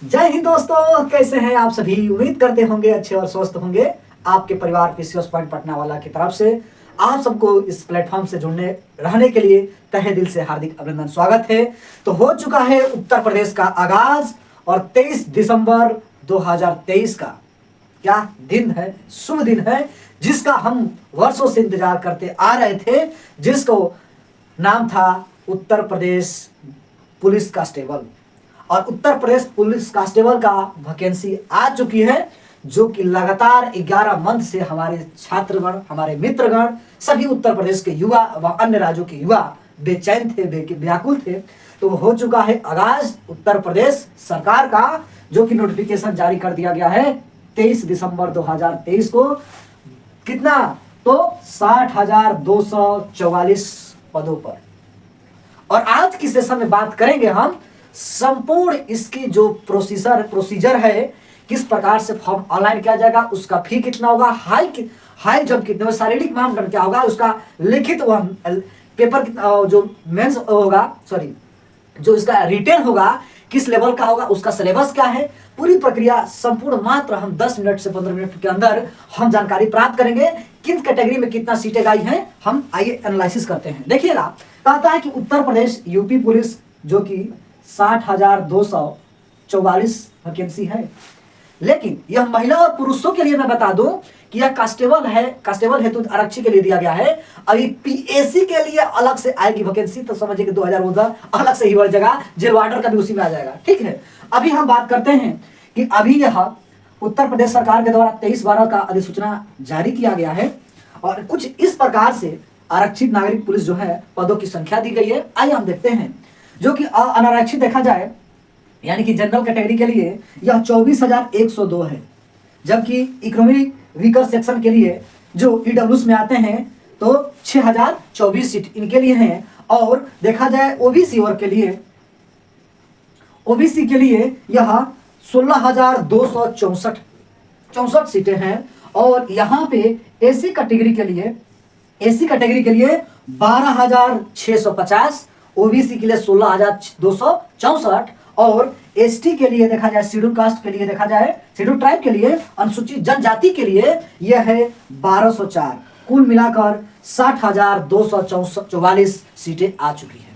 जय हिंद दोस्तों, कैसे हैं आप सभी। उम्मीद करते होंगे अच्छे और स्वस्थ होंगे। आपके परिवार पीसीओएस पॉइंट पटना वाला की तरफ से आप सबको इस प्लेटफॉर्म से जुड़ने रहने के लिए तहे दिल से हार्दिक अभिनंदन, स्वागत है। तो हो चुका है उत्तर प्रदेश का आगाज और 23 दिसंबर 2023 का क्या दिन है, शुभ दिन है, जिसका हम वर्षों से इंतजार करते आ रहे थे, जिसको नाम था उत्तर प्रदेश पुलिस कांस्टेबल। और उत्तर प्रदेश पुलिस कांस्टेबल का वैकेंसी आ चुकी है, जो कि लगातार 11 मंथ से हमारे छात्रगण, हमारे मित्रगण, सभी उत्तर प्रदेश के युवा व अन्य राज्यों के युवा बेचैन थे, व्याकुल थे। तो हो चुका है आगाज उत्तर प्रदेश सरकार का, जो कि नोटिफिकेशन जारी कर दिया गया है 23 दिसंबर 2023 को। कितना? तो 60,244 पदों पर। और आज की सेशन में बात करेंगे हम संपूर्ण इसकी जो प्रोसीजर है, किस प्रकार से फॉर्म ऑनलाइन किया जाएगा, उसका फी कितना होगा, हाई जंप कितने, शारीरिक मानदंड क्या होगा, उसका लिखित पेपर जो मेंस होगा, सॉरी जो इसका रिटेन होगा किस लेवल का होगा, उसका सिलेबस क्या है, पूरी प्रक्रिया संपूर्ण मात्र हम 10 मिनट से 15 मिनट के अंदर हम जानकारी प्राप्त करेंगे। किस कैटेगरी में कितना सीटें आई हैं, हम आइए एनालिसिस करते हैं। देखिएगा, कहता है कि उत्तर प्रदेश यूपी पुलिस जो कि 60,244 वैकेंसी है, लेकिन यह महिला और पुरुषों के लिए मैं बता दूं कि यह कांस्टेबल है, कांस्टेबल हेतु आरक्षी के लिए दिया गया है। अभी पीएसी के लिए अलग से आएगी वैकेंसी, तो समझिए कि 2014 अलग से ही बढ़ जाएगा, जेल वार्डर का भी उसी में आ जाएगा। ठीक है, अभी हम बात करते हैं कि अभी यह उत्तर प्रदेश सरकार के द्वारा 23/12 का अधिसूचना जारी किया गया है और कुछ इस प्रकार से आरक्षित नागरिक पुलिस जो है पदों की संख्या दी गई है। आइए हम देखते हैं। जो कि अनारक्षित देखा जाए, यानी कि जनरल कैटेगरी के लिए यह 24,102 है, जबकि इकोनॉमिक वीकर सेक्शन के लिए जो ईडब्ल्यूएस में आते हैं तो 6,024 सीट इनके लिए हैं। और देखा जाए ओबीसी वर्ग के लिए, ओबीसी के लिए यह 16,264 सीटें हैं। और यहाँ पे एसी कैटेगरी के लिए 12,650, ओबीसी के लिए 16,264 और एसटी के लिए देखा जाए, शेड्यूल कास्ट के लिए देखा जाए, शेड्यूल ट्राइब के लिए, अनुसूचित जनजाति के लिए यह है 1204। कुल मिलाकर 60,244 सीटें आ चुकी है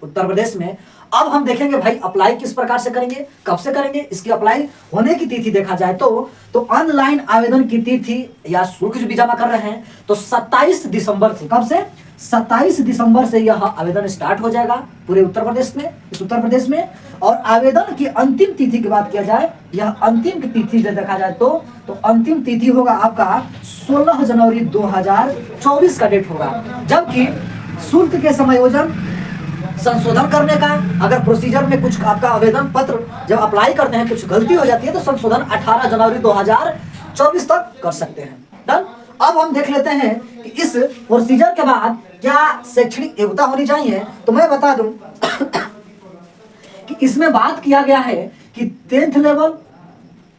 उत्तर प्रदेश में। अब हम देखेंगे भाई अप्लाई किस प्रकार से करेंगे, कब से करेंगे। इसकी अप्लाई होने की तिथि देखा जाए तो ऑनलाइन आवेदन की तिथि या शुल्क जो भी जमा कर रहे हैं तो 27 दिसंबर से, कब से? 27 दिसंबर से यह आवेदन स्टार्ट हो जाएगा पूरे उत्तर प्रदेश में, इस उत्तर प्रदेश में। और आवेदन की अंतिम तिथि की बात किया जाए, यह अंतिम तिथि जो देखा जाए तो अंतिम तिथि होगा आपका 16 जनवरी 2024 का डेट होगा। जबकि शुल्क के समायोजन, संशोधन करने का, अगर प्रोसीजर में कुछ आपका आवेदन पत्र जब अप्लाई करते हैं कुछ गलती हो जाती है तो संशोधन 18 जनवरी 2024 तक कर सकते हैं। डन। अब हम देख लेते हैं कि इस प्रोसीजर के बाद क्या शैक्षणिक योग्यता होनी चाहिए। तो मैं बता दूं कि इसमें बात किया गया है कि 10th लेवल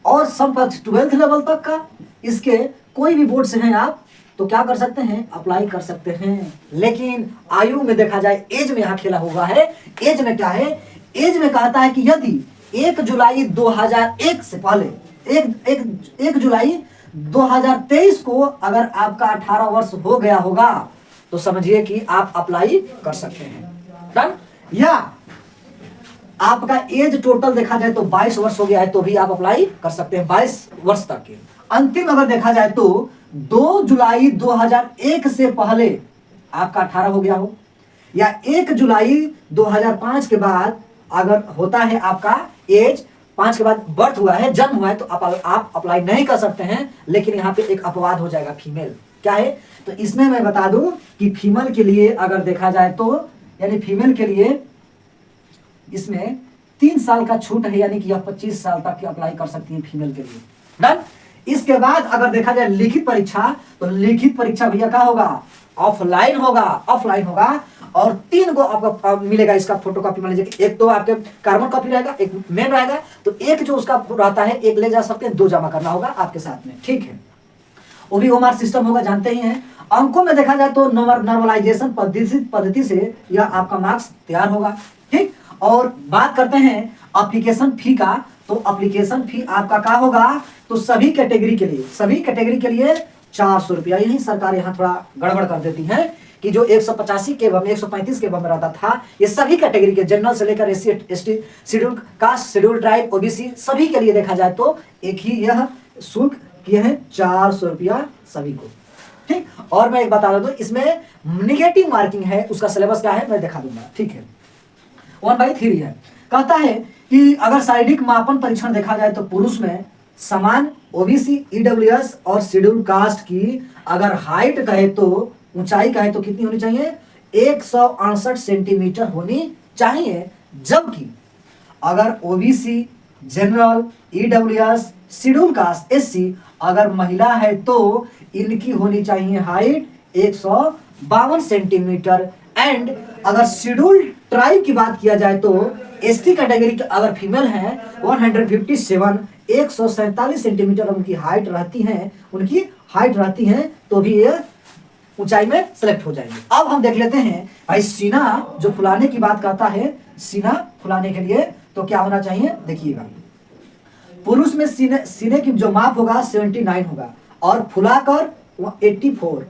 और समकक्ष 12th लेवल तक का, इसके कोई भी बोर्ड से हैं आप तो क्या कर सकते हैं, अप्लाई कर सकते हैं। लेकिन आयु में देखा जाए, एज में यहाँ खेला हुआ है। एज में क्या है? एज में कहता है कि यदि 1 जुलाई 2001 से पहले 1 जुलाई 2023 को अगर आपका 18 वर्ष हो गया होगा तो समझिए कि आप अप्लाई कर सकते हैं। डन। या आपका एज टोटल देखा जाए तो 22 वर्ष हो गया है तो भी आप अप्लाई कर सकते हैं, 22 वर्ष तक के। अंतिम अगर देखा जाए तो 2 जुलाई 2001 से पहले आपका 18 हो गया हो, या 1 जुलाई 2005 के बाद अगर होता है आपका एज 5 के बाद बर्थ हुआ है, जन्म हुआ है, तो आप अप्लाई नहीं कर सकते हैं। लेकिन यहाँ पे एक अपवाद हो जाएगा, फीमेल। क्या है? तो इसमें मैं बता दूं कि फीमेल के लिए अगर देखा जाए तो, यानी फीमेल के लिए इसमें 3 साल का छूट है, यानी कि यह 25 साल तक की अप्लाई कर सकती है फीमेल के लिए। डन। इसके बाद अगर देखा जाए लिखित परीक्षा, तो लिखित परीक्षा भैया क्या होगा? ऑफलाइन होगा, ऑफलाइन होगा। और 3 गो आपको मिलेगा इसका फोटो कॉपी। मान लीजिए एक तो आपके कार्बन कॉपी रहेगा, एक मेन रहेगा, तो एक जो उसका रहता है एक ले जा सकते हैं, 2 जमा करना होगा आपके साथ में। ठीक है, वो भी ओमार सिस्टम होगा, जानते ही हैं। अंकों में देखा जाए तो नॉर्मलाइजेशन पद्धति से यह आपका मार्क्स तैयार होगा। ठीक। और बात करते हैं एप्लीकेशन फी का, तो एप्लीकेशन फी आपका क्या होगा, तो सभी कैटेगरी के लिए 400 रुपया। यही सरकार यहाँ थोड़ा गड़बड़ कर देती है कि जो 185 के बम 135 के बम रहता था, ये सभी कैटेगरी के जनरल से लेकर SC ST, schedule caste, schedule tribe, OBC सभी के लिए देखा जाए तो एक ही यह शुल्क किए हैं 400 रुपया सभी को। ठीक, और मैं एक बता दूं इसमें निगेटिव मार्किंग है, उसका सिलेबस क्या है मैं दिखा दूंगा। ठीक है, 1/3 है। कहता है कि अगर शारीरिक मापन परीक्षण देखा जाए तो पुरुष में समान ओबीसी, ईडब्ल्यूएस और शेड्यूल कास्ट की अगर हाइट कहे तो ऊंचाई कहे तो कितनी होनी चाहिए, 168 सेंटीमीटर होनी चाहिए। जबकि अगर OBC, general, EWS, schedule caste, SC अगर महिला है तो इनकी होनी चाहिए हाइट 152 सेंटीमीटर। एंड अगर शेड्यूल ट्राइब की बात किया जाए तो एसटी कैटेगरी के अगर फीमेल हैं 147 सेंटीमीटर उनकी हाइट रहती है तो भी ये ऊंचाई में सेलेक्ट हो जाएंगे। अब हम देख लेते हैं भाई सीना जो फुलाने की बात करता है, सीना फुलाने के लिए तो क्या होना चाहिए, देखिएगा पुरुष में सीने की जो माप होगा 79 होगा और फुलाकर 84।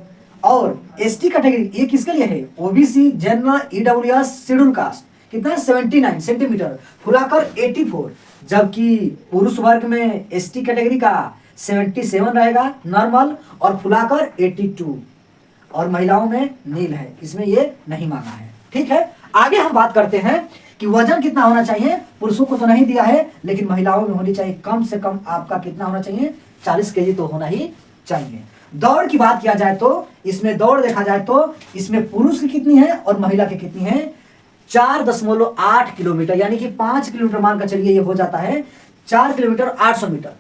और एसटी कैटेगरी ये किसके लिए है, OBC, general, EWS, schedule caste कितना 79 सेंटीमीटर फुलाकर 84। जबकि पुरुष वर्ग में एसटी कैटेगरी का 77 रहेगा नॉर्मल और फुलाकर 82। और महिलाओं में नील है, इसमें ये नहीं मांगा है। ठीक है, आगे हम बात करते हैं कि वजन कितना होना चाहिए। पुरुषों को तो नहीं दिया है लेकिन महिलाओं में होनी चाहिए कम से कम आपका कितना होना चाहिए, 40 केजी तो होना ही चाहिए। दौड़ की बात किया जाए तो इसमें दौड़ देखा जाए तो इसमें पुरुष की कितनी है और महिला की कितनी है, 4.8 किलोमीटर, यानी कि 5 किलोमीटर मान कर चलिए ये हो जाता है 4 किलोमीटर 800 मीटर।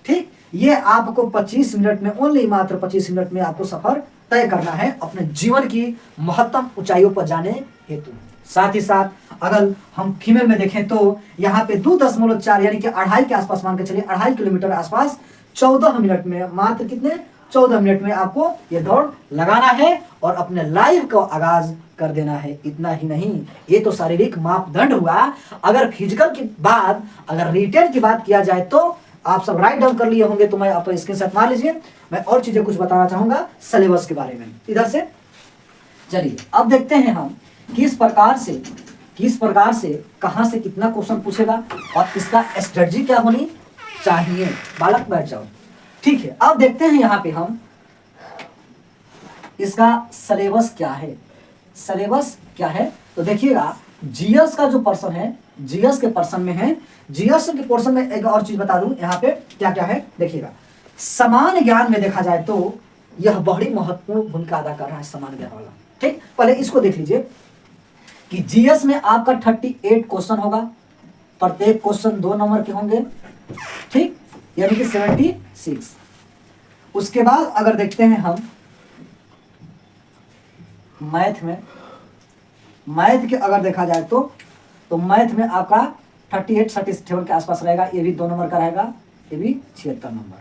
ठीक, ये आपको 25 मिनट में, ओनली मात्र 25 मिनट में आपको सफर तय करना है अपने जीवन की महत्तम ऊंचाइयों पर जाने हेतु। साथ ही साथ अगर हम फीमेल में देखें तो यहाँ पे 2.4 यानी कि 2.5 के आसपास मान के चलिए 2.5 किलोमीटर आसपास 14 मिनट में, मात्र कितने 14 मिनट में आपको ये दौड़ लगाना है और अपने लाइफ को आगाज कर देना है। इतना ही नहीं, ये तो शारीरिक मापदंड हुआ। अगर फिजिकल की बात, अगर रिटेन की बात किया जाए तो आप सब राइट डाउन कर लिए होंगे तो मैं आप स्क्रीनशॉट मार लीजिए। मैं और चीजें कुछ बताना चाहूंगा सिलेबस के बारे में इधर से। चलिए अब देखते हैं हम किस प्रकार से कहां से कितना क्वेश्चन पूछेगा और इसका स्ट्रेटजी क्या होनी चाहिए। बालक बैठ जाओ। ठीक है, अब देखते हैं यहाँ पे हम इसका सिलेबस क्या है। सिलेबस क्या है तो देखिएगा, जीएस का जो पर्सन है, जीएस के पर्सन में है, जीएस के पोर्शन में एक और चीज बता दूं यहाँ पे क्या क्या है। देखिएगा, समान ज्ञान में देखा जाए तो यह बड़ी महत्वपूर्ण भूमिका अदा कर रहा है समान ज्ञान वाला। ठीक, पहले इसको देख लीजिए कि जीएस में आपका 38 क्वेश्चन होगा, प्रत्येक क्वेश्चन 2 नंबर के होंगे। ठीक, यानी कि 76। उसके बाद अगर देखते हैं हम मैथ के अगर देखा जाए तो मैथ में आपका 38 37 के आसपास रहेगा, ये भी 2 नंबर का रहेगा, ये भी 76 नंबर।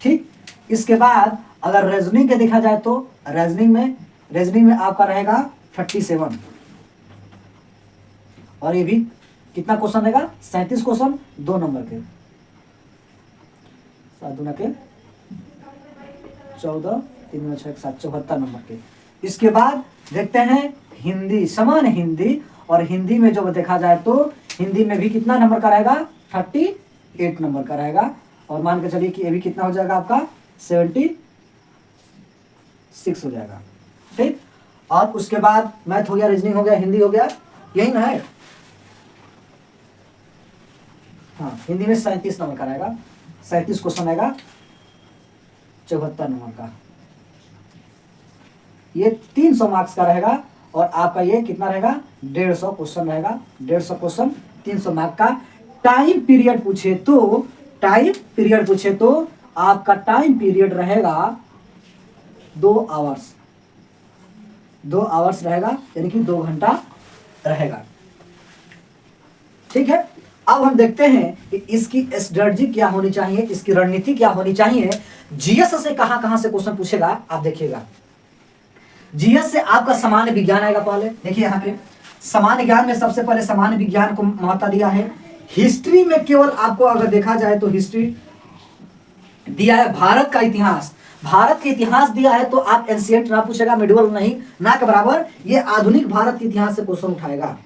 ठीक, इसके बाद अगर रीजनिंग के देखा जाए तो रीजनिंग में आपका रहेगा 37 और ये भी कितना क्वेश्चन रहेगा, 37 क्वेश्चन 2 नंबर के, 7 दूना के 14, 3 दूना 6 7 74 नंबर के। इसके बाद देखते हैं हिंदी, समान हिंदी, और हिंदी में जो देखा जाए तो हिंदी में भी कितना नंबर का रहेगा, 38 नंबर का रहेगा। और मान के चलिए कि ये भी कितना हो जाएगा आपका 76 हो जाएगा। ठीक, और उसके बाद मैथ हो गया, रीजनिंग हो गया, हिंदी हो गया, यही ना है। हाँ, हिंदी में 37 नंबर का रहेगा, 37 क्वेश्चन आएगा, 74 नंबर का, ये 300 मार्क्स का रहेगा। और आपका ये कितना रहेगा, 150 क्वेश्चन रहेगा, 150 क्वेश्चन 300 मार्क का। टाइम पीरियड पूछे तो आपका टाइम पीरियड रहेगा 2 आवर्स, 2 आवर्स रहेगा, यानी कि 2 घंटा रहेगा। ठीक है, अब हम देखते हैं कि इसकी स्ट्रेटजी क्या होनी चाहिए, इसकी रणनीति क्या होनी चाहिए। जीएस से कहां से क्वेश्चन पूछेगा आप देखिएगा। जीएस से आपका सामान्य विज्ञान आएगा। पहले देखिए यहाँ पे सामान्य ज्ञान में सबसे पहले सामान्य विज्ञान को महत्ता दिया है। हिस्ट्री में केवल आपको अगर देखा जाए तो हिस्ट्री दिया है भारत का इतिहास, भारत के इतिहास दिया है तो आप एंशिएंट ना पूछेगा, मिडिवल नहीं, ना के बराबर ये आधुनिक भारत के इतिहास से क्वेश्चन उठाएगा,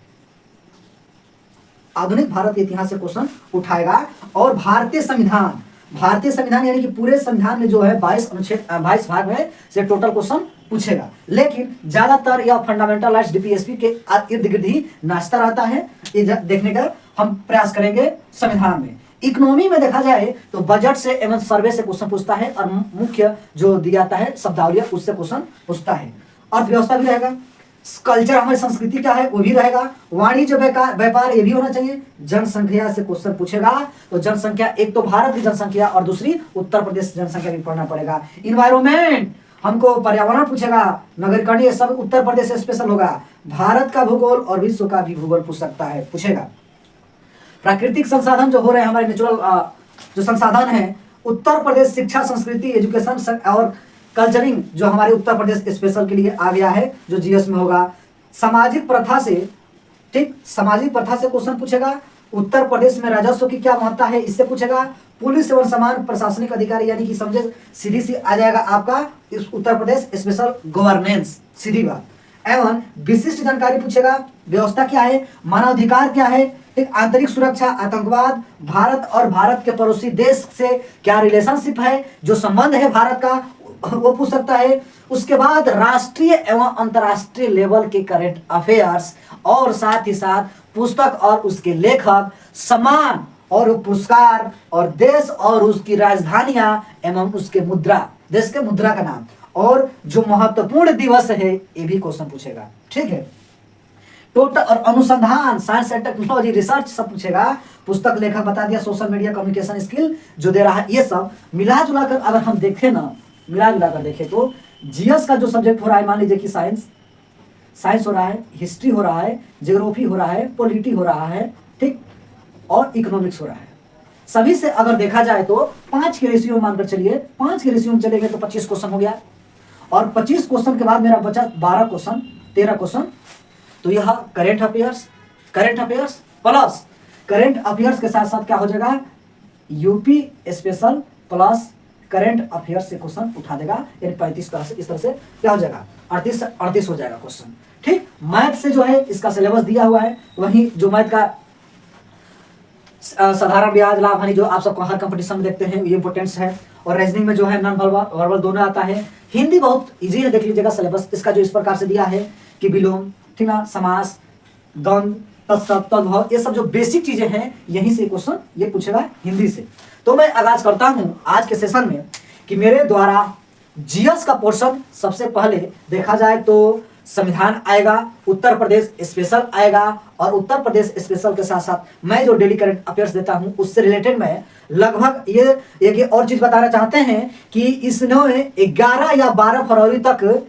आधुनिक भारत के इतिहास से क्वेश्चन उठाएगा। और भारतीय संविधान, भारतीय संविधान यानी कि पूरे संविधान में जो है 22 अनुच्छेद 22 भाग में से टोटल क्वेश्चन पूछेगा, लेकिन ज्यादातर यह फंडामेंटल डीपीएसपी के इर्द गिर्द ही नाचता रहता है। ये देखने का हम प्रयास करेंगे संविधान में। इकोनॉमी में देखा जाए तो बजट से एवं सर्वे से क्वेश्चन पूछता है और मुख्य जो दिया जाता है शब्दावली उससे क्वेश्चन पूछता है। अर्थव्यवस्था भी रहेगा, कल्चर हमारी संस्कृति क्या है वो भी रहेगा, वाणिज्य व्यापार ये भी होना चाहिए, जनसंख्या से क्वेश्चन पूछेगा तो जनसंख्या, एक तो भारत की जनसंख्या और दूसरी उत्तर प्रदेश जनसंख्या भी पढ़ना पड़ेगा। इन्वायरमेंट हमको पर्यावरण पूछेगा, नगरीकरण ये सब उत्तर प्रदेश से स्पेशल होगा। भारत का भूगोल और विश्व का भी भूगोल पूछ सकता है, पूछेगा। प्राकृतिक संसाधन जो हो रहे हैं हमारे नेचुरल जो संसाधन है, उत्तर प्रदेश शिक्षा संस्कृति एजुकेशन और कल्चरिंग जो हमारे उत्तर प्रदेश स्पेशल के लिए आ गया है जो जीएस में होगा। सामाजिक प्रथा से, ठीक, सामाजिक प्रथा से क्वेश्चन पूछेगा। उत्तर प्रदेश में राजस्व की क्या महत्ता है इससे पूछेगा। पुलिस एवं समान प्रशासनिक अधिकारी यानी कि समझे सीधी सी आ जाएगा आपका इस उत्तर प्रदेश स्पेशल गवर्नेंस, सीधी बात। एवं विशिष्ट जानकारी पूछेगा, व्यवस्था क्या है, मानवाधिकार क्या है, एक आंतरिक सुरक्षा, आतंकवाद, भारत और भारत के पड़ोसी देश से क्या रिलेशनशिप है, जो संबंध है भारत का वो पूछ सकता है। उसके बाद राष्ट्रीय एवं अंतर्राष्ट्रीय लेवल के करंट अफेयर्स और साथ ही साथ पुस्तक और उसके लेखक, सम्मान और पुरस्कार और देश और उसकी राजधानियां एवं उसके मुद्रा, देश के मुद्रा का नाम और जो महत्वपूर्ण दिवस है ये भी क्वेश्चन पूछेगा, ठीक है। टोटल और अनुसंधान, साइंस एंड टेक्नोलॉजी, रिसर्च सब पूछेगा। पुस्तक लेखक बता दिया, सोशल मीडिया कम्युनिकेशन स्किल जो दे रहा है, ये सब मिला जुला कर अगर हम देखें ना, मिला जुला कर देखें तो जीएस का जो सब्जेक्ट हो रहा है, मान लीजिए कि साइंस हो रहा है, हिस्ट्री हो रहा है, ज्योग्राफी हो रहा है, पॉलिटी हो रहा है, ठीक, और इकोनॉमिक्स हो रहा है। सभी से अगर देखा जाए तो 5 के रेशियो मानकर चलिए, 5 के रेशियो में चलेंगे तो 25 क्वेश्चन हो गया। और 25 क्वेश्चन के बाद मेरा बचा 12 क्वेश्चन, 13 क्वेश्चन। तो यह current affairs plus current affairs के साथ साथ क्या हो जाएगा, UP special plus current affairs से क्वेश्चन उठा देगा, यानी 35 तरह से, इस तरह से क्या हो जाएगा, 38 हो जाएगा क्वेश्चन, ठीक। मैथ से जो है इसका सिलेबस दिया हुआ है, वहीं जो मैथ का साधारण ब्याज लाभ हानि जो आप सबको हर कंपटीशन में देखते हैं ये इंपोर्टेंस है। और रीजनिंग में जो है नॉन वर्बल दोनों आता है। हिंदी बहुत इजी है, देख लीजिएगा सिलेबस इसका जो इस प्रकार से दिया है कि विलोम, ठीक ना, समास, द्वंद्व, तत्सम, तद्भव, ये सब जो बेसिक चीजें हैं यहीं से क्वेश्चन ये पूछेगा हिंदी से। तो मैं आगाज करता हूं आज के सेशन में कि मेरे द्वारा जीएस का पोर्शन सबसे पहले देखा जाए तो संविधान आएगा, उत्तर प्रदेश स्पेशल आएगा, और उत्तर प्रदेश स्पेशल के साथ साथ मैं जो डेली करंट अफेयर्स देता हूं उससे रिलेटेड मैं लगभग ये एक और चीज बताना चाहते हैं कि इसने 11 या 12 फरवरी तक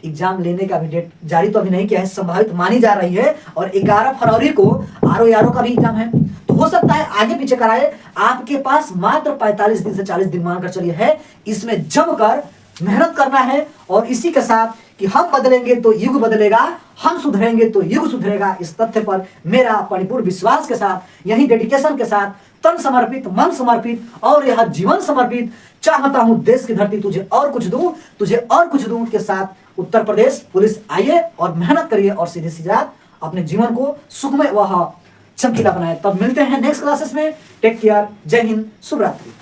एग्जाम लेने का भी डेट जारी तो अभी नहीं किया है, संभावित मानी जा रही है। और 11 फरवरी को आरओ का भी एग्जाम है, तो हो सकता है आगे पीछे कराए। आपके पास मात्र 45 दिन से 40 दिन मानकर चलिए है, इसमें जमकर मेहनत करना है। और इसी के साथ कि हम बदलेंगे तो युग बदलेगा, हम सुधरेंगे तो युग सुधरेगा, इस तथ्य पर मेरा परिपूर्ण विश्वास के साथ, यही डेडिकेशन के साथ, तन समर्पित, मन समर्पित और यह जीवन समर्पित, चाहता हूं देश की धरती तुझे और कुछ दूं, तुझे और कुछ दूं के साथ उत्तर प्रदेश पुलिस आइए और मेहनत करिए और सीधे सीधा अपने जीवन को सुखमय व चमकीला बनाए। तब मिलते हैं नेक्स्ट क्लासेस में। टेक केयर, जय हिंद, शुभ रात्रि।